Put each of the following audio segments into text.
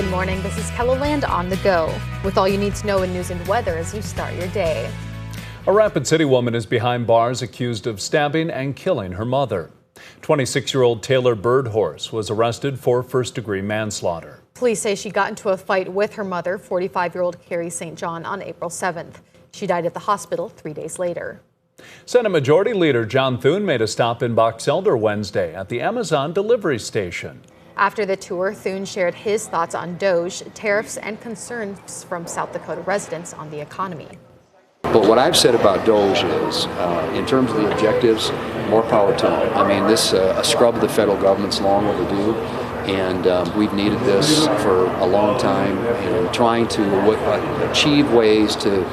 Good morning, this is Keloland on the go, with all you need to know in news and weather as you start your day. A Rapid City woman is behind bars accused of stabbing and killing her mother. 26-year-old Taylor Birdhorse was arrested for first-degree manslaughter. Police say she got into a fight with her mother, 45-year-old Carrie St. John, on April 7th. She died at the hospital 3 days later. Senate Majority Leader John Thune made a stop in Box Elder Wednesday at the Amazon delivery station. After the tour, Thune shared his thoughts on DOGE, tariffs, and concerns from South Dakota residents on the economy. But what I've said about DOGE is, in terms of the objectives, more power to them. I mean, this a scrub of the federal government's long overdue, and we've needed this for a long time. Trying to achieve ways to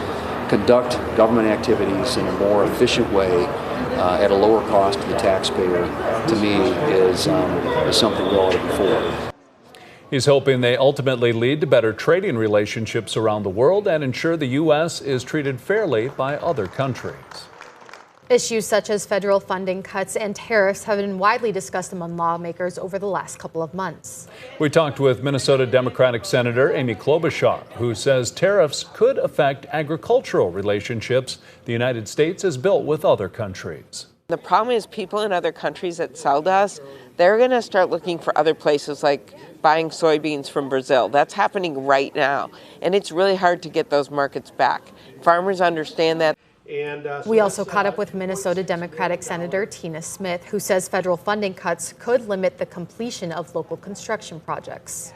conduct government activities in a more efficient way at a lower cost to the taxpayer, to me, is something we ought to be for. He's hoping they ultimately lead to better trading relationships around the world and ensure the U.S. is treated fairly by other countries. Issues such as federal funding cuts and tariffs have been widely discussed among lawmakers over the last couple of months. We talked with Minnesota Democratic Senator Amy Klobuchar, who says tariffs could affect agricultural relationships the United States has built with other countries. The problem is people in other countries that sell to us, they're going to start looking for other places like buying soybeans from Brazil. That's happening right now, and it's really hard to get those markets back. Farmers understand that. We also caught up with Minnesota Democratic Senator Tina Smith, who says federal funding cuts could limit the completion of local construction projects.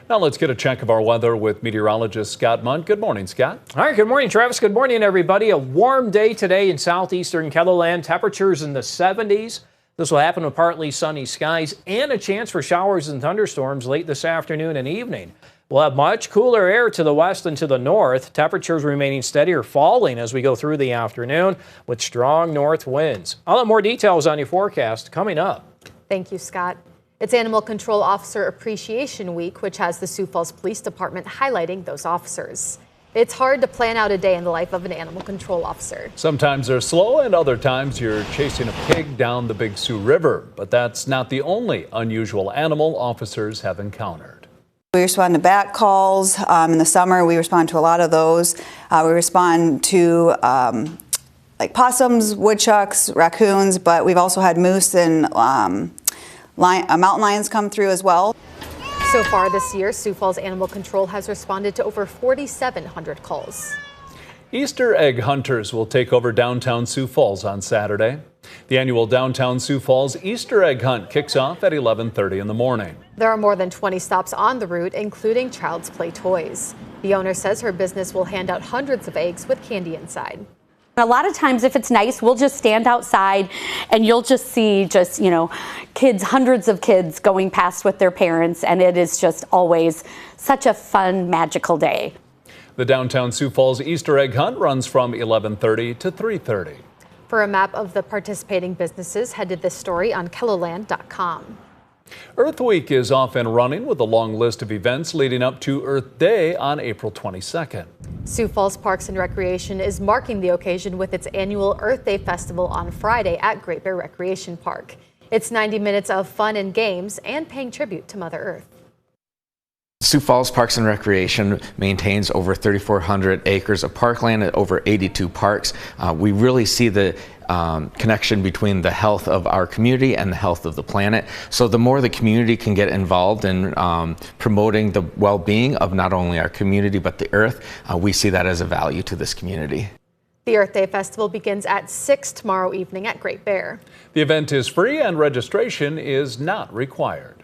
Now let's get a check of our weather with meteorologist Scott Munt. Good morning, Scott. All right, good morning, Travis. Good morning, everybody. A warm day today in southeastern Keloland. Temperatures in the 70s. This will happen with partly sunny skies and a chance for showers and thunderstorms late this afternoon and evening. We'll have much cooler air to the west and to the north. Temperatures remaining steady or falling as we go through the afternoon with strong north winds. I'll have more details on your forecast coming up. Thank you, Scott. It's Animal Control Officer Appreciation Week, which has the Sioux Falls Police Department highlighting those officers. It's hard to plan out a day in the life of an animal control officer. Sometimes they're slow and other times you're chasing a pig down the Big Sioux River. But that's not the only unusual animal officers have encountered. We respond to bat calls. In the summer, we respond to a lot of those. We respond to like possums, woodchucks, raccoons, but we've also had moose and mountain lions come through as well. So far this year, Sioux Falls Animal Control has responded to over 4,700 calls. Easter egg hunters will take over downtown Sioux Falls on Saturday. The annual Downtown Sioux Falls Easter egg hunt kicks off at 11:30 in the morning. There are more than 20 stops on the route, including Child's Play toys. The owner says her business will hand out hundreds of eggs with candy inside. A lot of times if it's nice, we'll just stand outside and you'll just see kids, hundreds of kids going past with their parents, and it is just always such a fun, magical day. The Downtown Sioux Falls Easter egg hunt runs from 11:30 to 3:30. For a map of the participating businesses, head to this story on Keloland.com. Earth Week is off and running with a long list of events leading up to Earth Day on April 22nd. Sioux Falls Parks and Recreation is marking the occasion with its annual Earth Day Festival on Friday at Great Bear Recreation Park. It's 90 minutes of fun and games and paying tribute to Mother Earth. Sioux Falls Parks and Recreation maintains over 3,400 acres of parkland at over 82 parks. We really see the connection between the health of our community and the health of the planet. So the more the community can get involved in promoting the well-being of not only our community but the earth, we see that as a value to this community. The Earth Day Festival begins at 6 tomorrow evening at Great Bear. The event is free and registration is not required.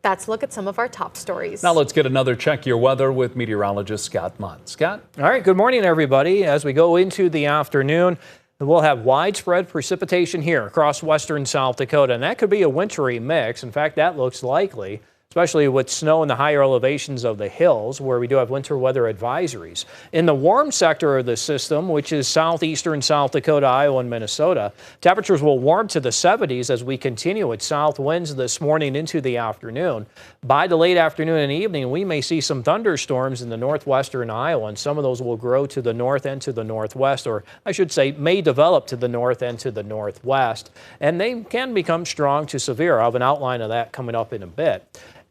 That's a look at some of our top stories. Now let's get another check your weather with meteorologist Scott Munt. Scott? All right, good morning, everybody. As we go into the afternoon, we'll have widespread precipitation here across western South Dakota, and that could be a wintry mix. In fact, that looks likely, especially with snow in the higher elevations of the hills where we do have winter weather advisories. In the warm sector of the system, which is southeastern South Dakota, Iowa, and Minnesota, temperatures will warm to the 70s as we continue with south winds this morning into the afternoon. By the late afternoon and evening, we may see some thunderstorms in the northwestern Iowa, and some of those will grow to the north and to the northwest, or I should say may develop to the north and to the northwest, and they can become strong to severe. I'll have an outline of that coming up in a bit.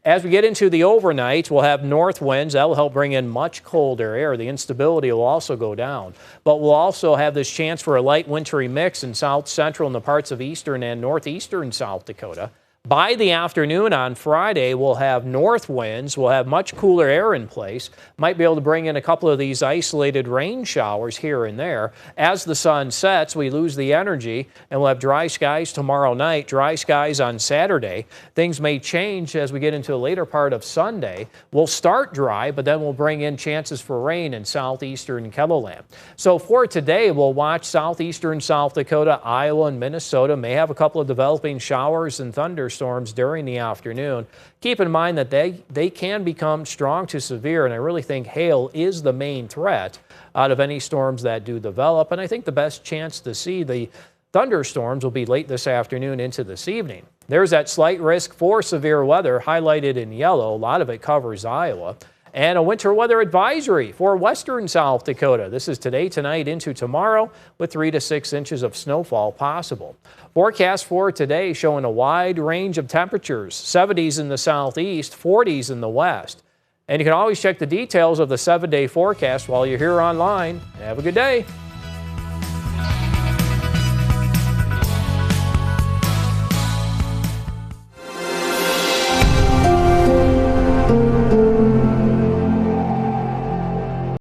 As we get into the overnight, we'll have north winds. That will help bring in much colder air. The instability will also go down. But we'll also have this chance for a light wintry mix in south central and the parts of eastern and northeastern South Dakota. By the afternoon on Friday, we'll have north winds. We'll have much cooler air in place. Might be able to bring in a couple of these isolated rain showers here and there. As the sun sets, we lose the energy, and we'll have dry skies tomorrow night, dry skies on Saturday. Things may change as we get into the later part of Sunday. We'll start dry, but then we'll bring in chances for rain in southeastern KELOLAND. So for today, we'll watch southeastern South Dakota, Iowa, and Minnesota. May have a couple of developing showers and thunderstorms during the afternoon. Keep in mind that they can become strong to severe, and I really think hail is the main threat out of any storms that do develop. And I think the best chance to see the thunderstorms will be late this afternoon into this evening. There's that slight risk for severe weather highlighted in yellow. A lot of it covers Iowa. And a winter weather advisory for western South Dakota. This is today, tonight, into tomorrow with 3 to 6 inches of snowfall possible. Forecast for today showing a wide range of temperatures, 70s in the southeast, 40s in the west. And you can always check the details of the 7-day forecast while you're here online. Have a good day.